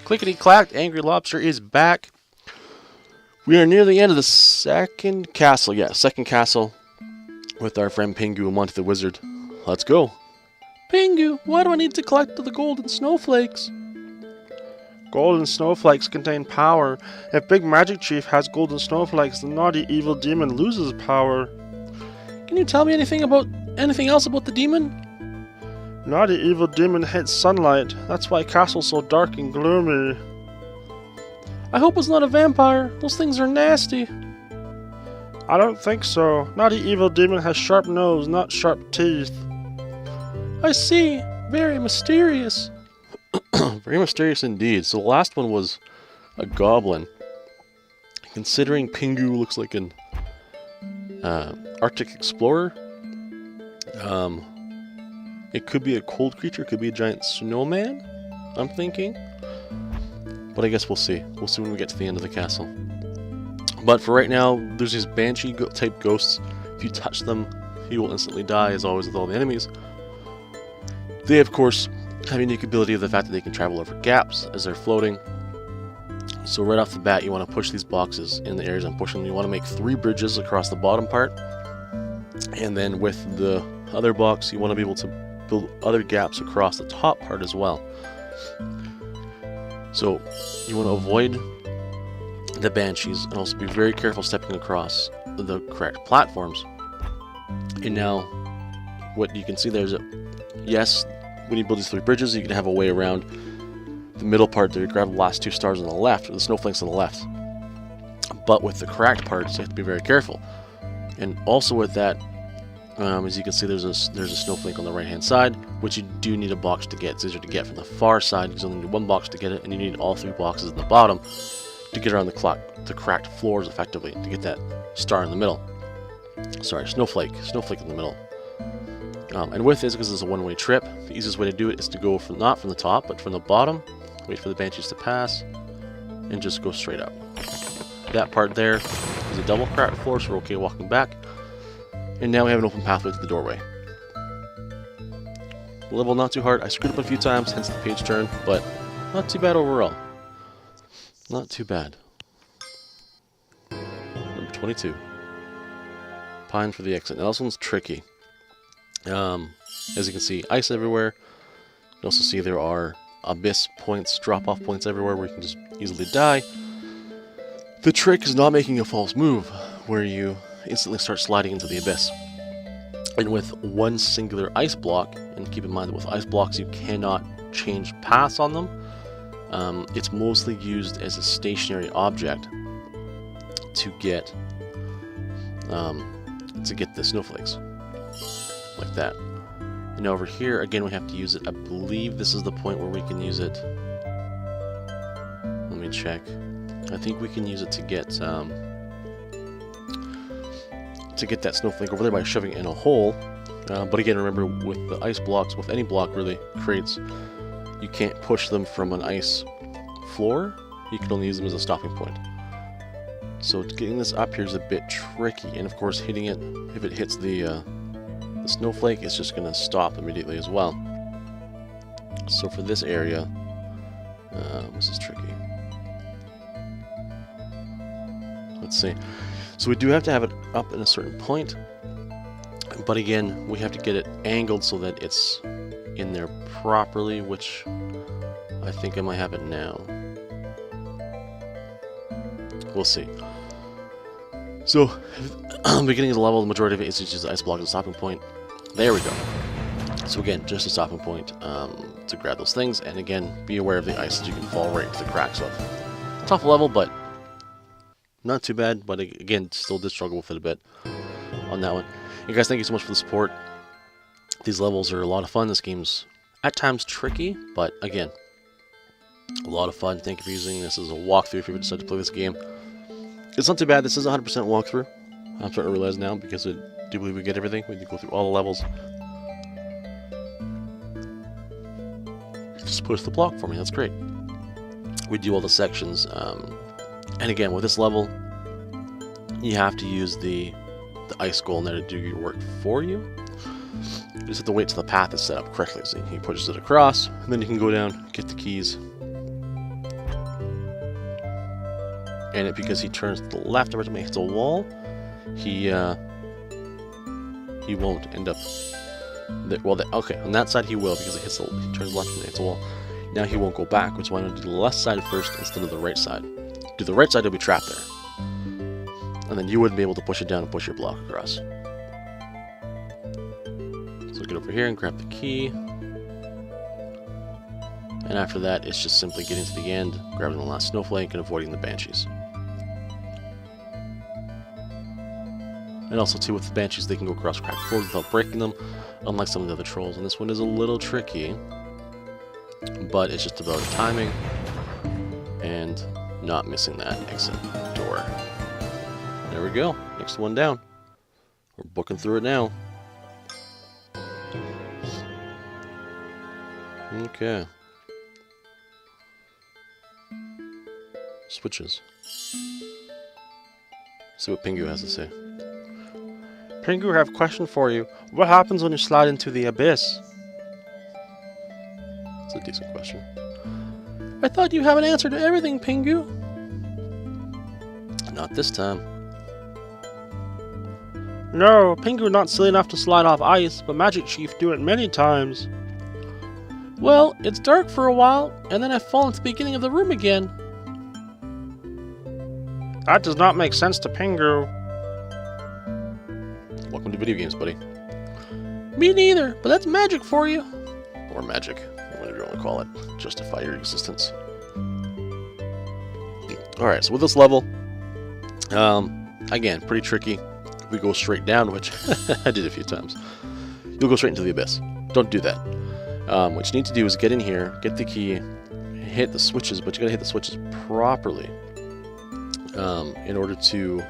Clickety-clack, Angry Lobster is back. We are near the end of the second castle. Yeah, second castle with our friend Pingu and Monty the Wizard. Let's go. Pingu, why do I need to collect the golden snowflakes? Golden snowflakes contain power. If Big Magic Chief has golden snowflakes, the naughty evil demon loses power. Can you tell me anything else about the demon? Naughty evil demon hates sunlight. That's why castle's so dark and gloomy. I hope it's not a vampire. Those things are nasty. I don't think so. Naughty evil demon has sharp nose, not sharp teeth. I see. Very mysterious. Very mysterious indeed. So the last one was a goblin. Considering Pingu looks like an Arctic explorer, it could be a cold creature, it could be a giant snowman, I'm thinking. But I guess we'll see. We'll see when we get to the end of the castle. But for right now, there's these banshee-type ghosts. If you touch them, you will instantly die, as always with all the enemies. They, of course, have a unique ability of the fact that they can travel over gaps as they're floating. So right off the bat, you want to push these boxes in the areas I'm pushing. You want to make 3 bridges across the bottom part. And then with the other box, you want to be able to build other gaps across the top part as well. So you want to avoid the banshees and also be very careful stepping across the correct platforms. And now what you can see there is that, yes, when you build these 3 bridges, you can have a way around the middle part there. You grab the last 2 stars on the left, or the snowflakes on the left. But with the cracked parts, you have to be very careful. And also with that, as you can see, there's a snowflake on the right hand side, which you do need a box to get. It's easier to get from the far side because you only need 1 box to get it, and you need all 3 boxes in the bottom to get around the cracked floors effectively to get that star in the middle. Sorry, snowflake in the middle. And with this, because it's a one-way trip, the easiest way to do it is to go from not from the top, but from the bottom. Wait for the banshees to pass, and just go straight up. That part there is a double cracked floor, so we're okay walking back. And now we have an open pathway to the doorway. The level not too hard. I screwed up a few times, hence the page turn, but not too bad overall. Not too bad. Number 22. Pine for the exit. Now this one's tricky. As you can see, ice everywhere. You also see there are abyss points, drop-off points everywhere where you can just easily die. The trick is not making a false move, where you instantly start sliding into the abyss. And with one singular ice block, and keep in mind that with ice blocks you cannot change paths on them, it's mostly used as a stationary object to get the snowflakes. Like that. And over here, again, we have to use it. I believe this is the point where we can use it. Let me check. I think we can use it to get that snowflake over there by shoving it in a hole. But again, remember, with the ice blocks, with any block really, crates, you can't push them from an ice floor. You can only use them as a stopping point. So getting this up here is a bit tricky, and of course hitting it, if it hits the snowflake, it's just going to stop immediately as well. So for this area, this is tricky. Let's see. So we do have to have it up in a certain point, but again, we have to get it angled so that it's in there properly, which I think I might have it now. We'll see. So, beginning of the level, the majority of it is just the ice block as a stopping point. There we go. So again, just a stopping point to grab those things, and again, be aware of the ice that you can fall right into the cracks of. Tough level, but not too bad, but again, still did struggle with it a bit on that one. You guys, thank you so much for the support. These levels are a lot of fun. This game's at times tricky, but again, a lot of fun. Thank you for using this as a walkthrough if you ever decide to play this game. It's not too bad. This is a 100% walkthrough. I'm starting to realize now, because I do believe we get everything. We can go through all the levels. Just push the block for me. That's great. We do all the sections. And again, with this level, you have to use the ice golem there to do your work for you. You just have to wait till the path is set up correctly. So he pushes it across, and then you can go down, get the keys, and because he turns to the left every time he hits a wall, he won't end up. Okay, on that side he will because he turns left and hits a wall. Now he won't go back, which is why I'm going to do the left side first instead of the right side. Do the right side, he'll be trapped there, and then you wouldn't be able to push it down and push your block across. So get over here and grab the key. And after that, it's just simply getting to the end, grabbing the last snowflake, and avoiding the banshees. And also, too, with the banshees, they can go across cracked floors without breaking them, unlike some of the other trolls. And this one is a little tricky, but it's just about timing and not missing that exit door. There we go. Next one down. We're booking through it now. Okay. Switches. See what Pingu has to say. Pingu, I have a question for you. What happens when you slide into the abyss? That's a decent question. I thought you have an answer to everything, Pingu. Not this time. No, Pingu not silly enough to slide off ice, but Magic Chief do it many times. Well, it's dark for a while, and then I fall into the beginning of the room again. That does not make sense to Pingu. Welcome to video games, buddy. Me neither, but that's magic for you. Or magic, whatever you want to call it. Justify your existence. Alright, so with this level, again, pretty tricky. We go straight down, which I did a few times. You'll go straight into the abyss. Don't do that. What you need to do is get in here, get the key, hit the switches, but you gotta hit the switches properly in order to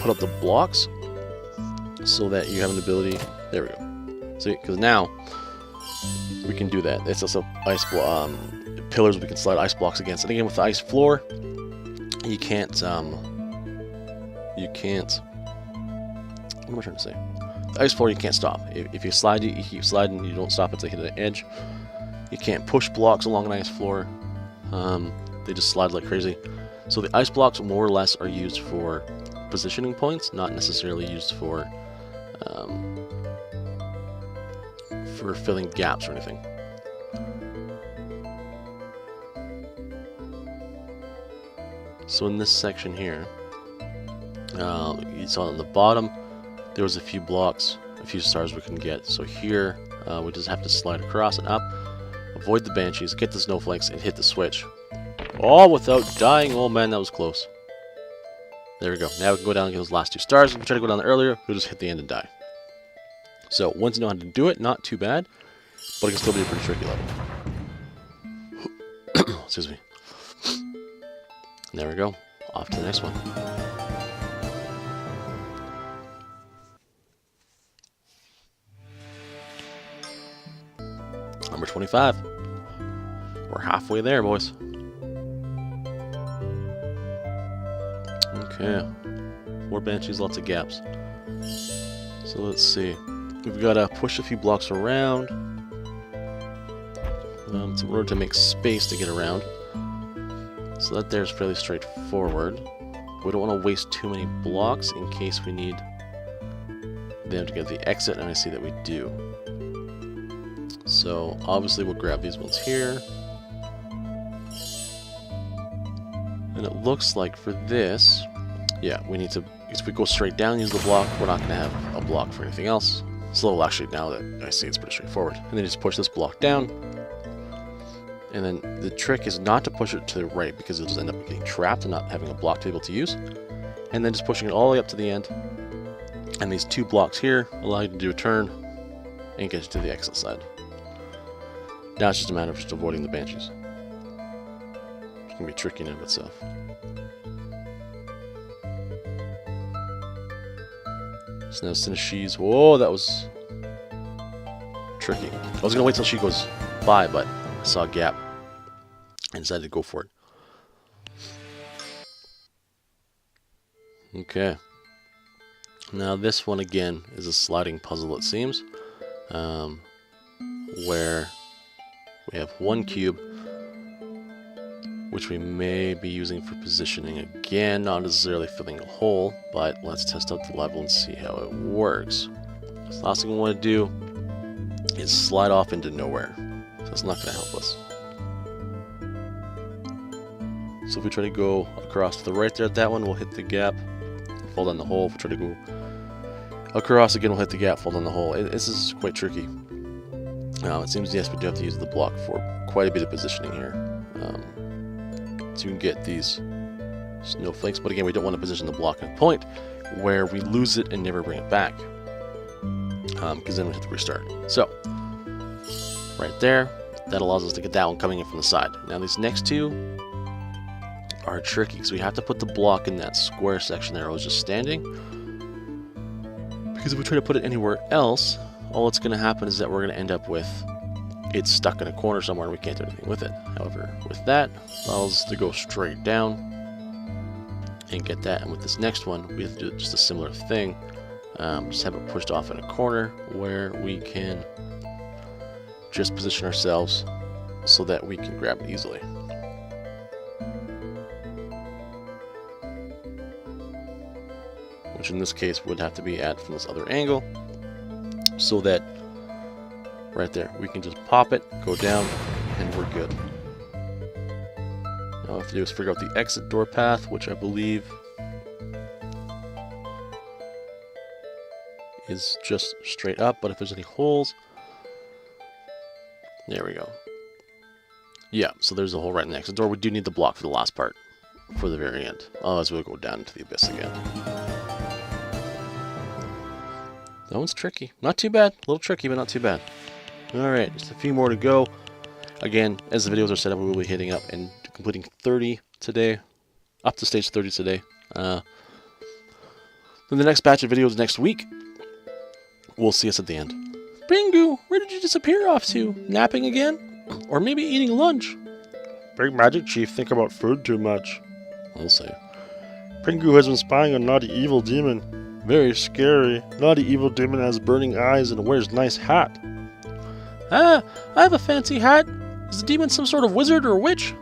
put up the blocks so that you have an ability. There we go. See, because now we can do that. It's also ice pillars we can slide ice blocks against. And again, with the ice floor, you can't. What am I trying to say? The ice floor you can't stop. If you slide, you keep sliding. You don't stop until you hit the edge. You can't push blocks along an ice floor. They just slide like crazy. So the ice blocks more or less are used for positioning points, not necessarily used for filling gaps or anything. So in this section here, you saw on the bottom, there was a few blocks, a few stars we can get. So here, we just have to slide across and up, avoid the banshees, get the snowflakes, and hit the switch. All without dying. Oh man, that was close. There we go. Now we can go down and get those last two stars. If we try to go down there earlier, we'll just hit the end and die. So once you know how to do it, not too bad, but it can still be a pretty tricky level. Excuse me. There we go. Off to the next one. Number 25. We're halfway there, boys. Okay. 4 banshees, lots of gaps. So let's see. We've got to push a few blocks around. So in order to make space to get around. So that there's fairly straightforward. We don't want to waste too many blocks in case we need them to get the exit, and I see that we do. So obviously we'll grab these ones here. And it looks like for this, yeah, we need to, if we go straight down and use the block, we're not going to have a block for anything else. So actually, now that I see, it's pretty straightforward. And then just push this block down. And then the trick is not to push it to the right, because it'll just end up getting trapped and not having a block to be able to use. And then just pushing it all the way up to the end. And these 2 blocks here allow you to do a turn and get you to the exit side. Now it's just a matter of just avoiding the banshees. It's going to be tricky in and of itself. So now since she's... Whoa, that was tricky. I was going to wait till she goes by, but I saw a gap and decided to go for it. Okay. Now this one again is a sliding puzzle, it seems, where we have 1 cube which we may be using for positioning again, not necessarily filling a hole, but let's test out the level and see how it works. So the last thing we want to do is slide off into nowhere. So that's not going to help us. So if we try to go across to the right there at that one, we'll hit the gap, fall down the hole. If we try to go across again, we'll hit the gap, fall down the hole. This is quite tricky. It seems, yes, we do have to use the block for quite a bit of positioning here to get these snowflakes. But again, we don't want to position the block at a point where we lose it and never bring it back, because then we have to restart. So, right there, that allows us to get that one coming in from the side. Now these next two are tricky, because we have to put the block in that square section there I was just standing, because if we try to put it anywhere else, all that's going to happen is that we're going to end up with it stuck in a corner somewhere and we can't do anything with it. However, with that, allows us to go straight down and get that. And with this next one, we have to do just a similar thing. Just have it pushed off in a corner where we can just position ourselves so that we can grab it easily. Which in this case would have to be at from this other angle, so that right there we can just pop it, go down, and we're good. Now all we have to do is figure out the exit door path, which I believe is just straight up, but if there's any holes, there we go. Yeah, so there's a hole right in the exit door. We do need the block for the last part, for the very end. Otherwise we'll go down into the abyss again. That one's tricky. Not too bad. A little tricky, but not too bad. Alright, just a few more to go. Again, as the videos are set up, we will be hitting up and completing 30 today. Up to stage 30 today. Then the next batch of videos next week. We'll see us at the end. Pingu, where did you disappear off to? Napping again? Or maybe eating lunch? Big Magic Chief think about food too much. We'll see. Pingu has been spying on Naughty Evil Demon. Very scary. Naughty Evil Demon has burning eyes and wears nice hat. Ah, I have a fancy hat. Is the demon some sort of wizard or witch?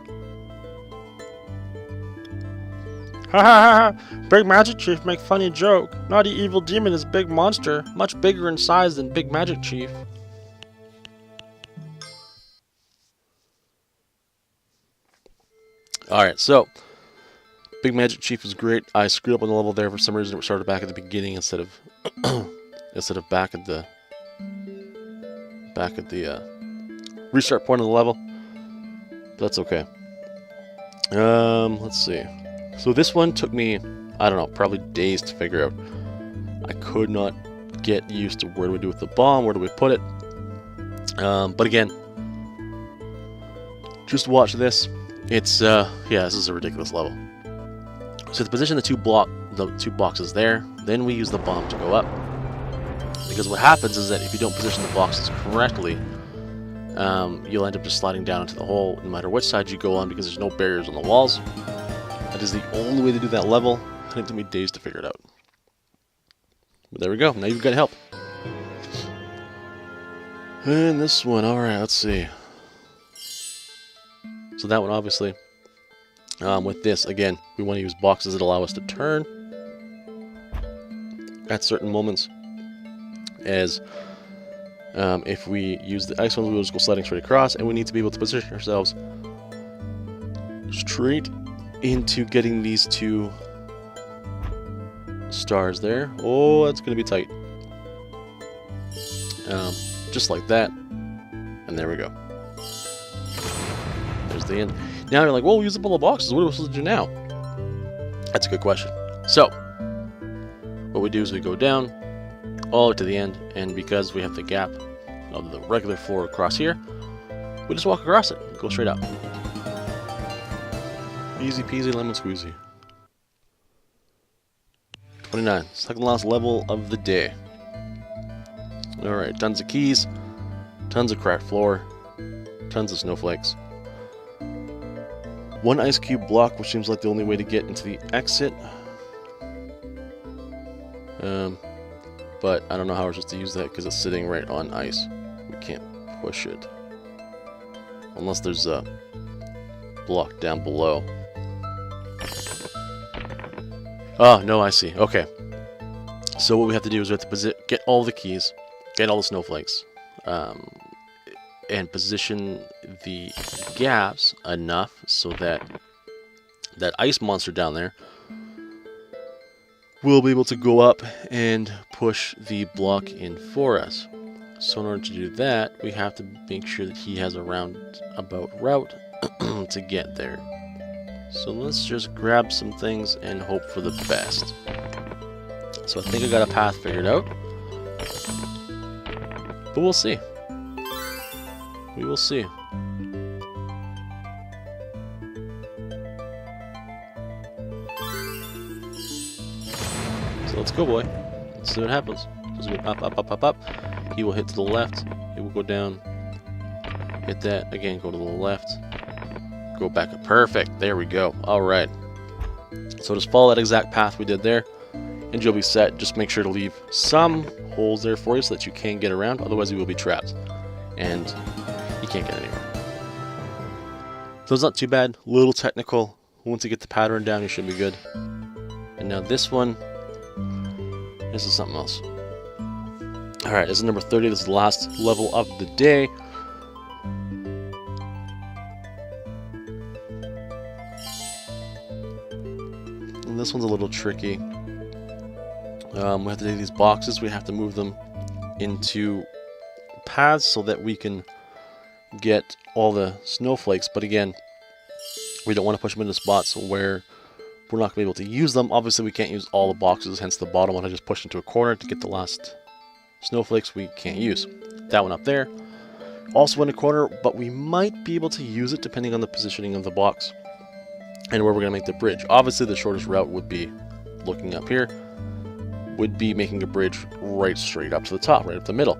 Ha ha ha ha! Big Magic Chief make funny joke. Naughty Evil Demon is big monster, much bigger in size than Big Magic Chief. Alright, so Big Magic Chief is great. I screwed up on the level there for some reason. It started back at the beginning instead of back at the restart point of the level. But that's okay. Let's see. So this one took me, I don't know, probably days to figure out. I could not get used to where do we do with the bomb, where do we put it. But again, just watch this. It's yeah, this is a ridiculous level. So to position the two boxes there, then we use the bomb to go up. Because what happens is that if you don't position the boxes correctly, you'll end up just sliding down into the hole no matter which side you go on, because there's no barriers on the walls. That is the only way to do that level, and it took me days to figure it out. But there we go, now you've got help. And this one, alright, let's see. So that one, obviously, with this, again, we want to use boxes that allow us to turn at certain moments, as if we use the ice ones, we'll just go sliding straight across, and we need to be able to position ourselves straight into getting these two stars there. Oh, that's going to be tight. Just like that, and there we go. There's the end. Now you're like, well, we use up all the boxes. What are we supposed to do now? That's a good question. So, what we do is we go down all the way to the end, and because we have the gap of the regular floor across here, we just walk across it. Go straight up. Easy peasy lemon squeezy. 29. Second last level of the day. Alright, tons of keys, tons of cracked floor, tons of snowflakes. One ice cube block, which seems like the only way to get into the exit. But I don't know how we're supposed to use that because it's sitting right on ice. We can't push it. Unless there's block down below. Oh, no, I see. Okay. So what we have to do is we have to get all the keys, get all the snowflakes, and position the gaps enough so that that ice monster down there will be able to go up and push the block in for us. So in order to do that, we have to make sure that he has a roundabout route to get there. So let's just grab some things and hope for the best. So I think I got a path figured out. But we'll see. We will see. So let's go, boy. Let's see what happens. Let's go up, up, up, up, up. He will hit to the left. He will go down. Hit that. Again, go to the left. Go back up. Perfect. There we go. Alright. So just follow that exact path we did there, and you'll be set. Just make sure to leave some holes there for you so that you can get around. Otherwise, you will be trapped. And you can't get anywhere. So it's not too bad. A little technical. Once you get the pattern down, you should be good. And now this one. This is something else. Alright, this is number 30. This is the last level of the day. And this one's a little tricky. We have to take these boxes. We have to move them into paths so that we can get all the snowflakes. But again, we don't want to push them into spots where we're not going to be able to use them. Obviously, we can't use all the boxes, hence the bottom one I just pushed into a corner to get the last snowflakes we can't use. That one up there, also in a corner, but we might be able to use it depending on the positioning of the box and where we're going to make the bridge. Obviously, the shortest route would be looking up here, would be making a bridge right straight up to the top, right up the middle.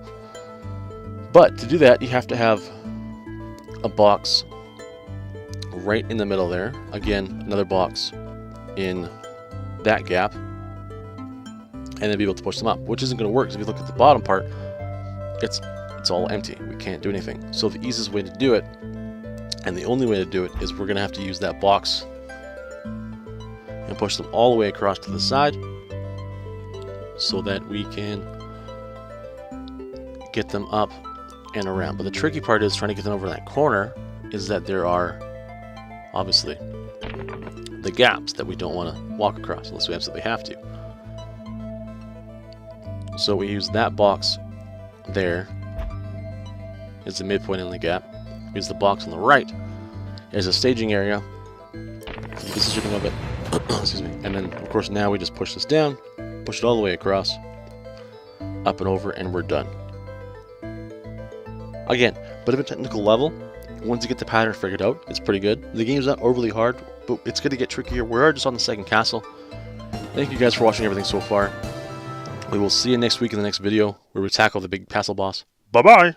But to do that, you have to have a box right in the middle there. Again, another box in that gap, and then be able to push them up, which isn't going to work because if you look at the bottom part, it's all empty. We can't do anything. So the easiest way to do it, and the only way to do it, is we're going to have to use that box and push them all the way across to the side so that we can get them up and around. But the tricky part is trying to get them over in that corner is that there are obviously the gaps that we don't want to walk across unless we absolutely have to. So we use that box there as the midpoint in the gap. We use the box on the right as a staging area for the positioning of it. Excuse me. And then of course now we just push this down, push it all the way across, up and over, and we're done. Again, bit of a technical level. Once you get the pattern figured out, it's pretty good. The game's not overly hard, but it's going to get trickier. We're just on the second castle. Thank you guys for watching everything so far. We will see you next week in the next video where we tackle the big castle boss. Bye-bye.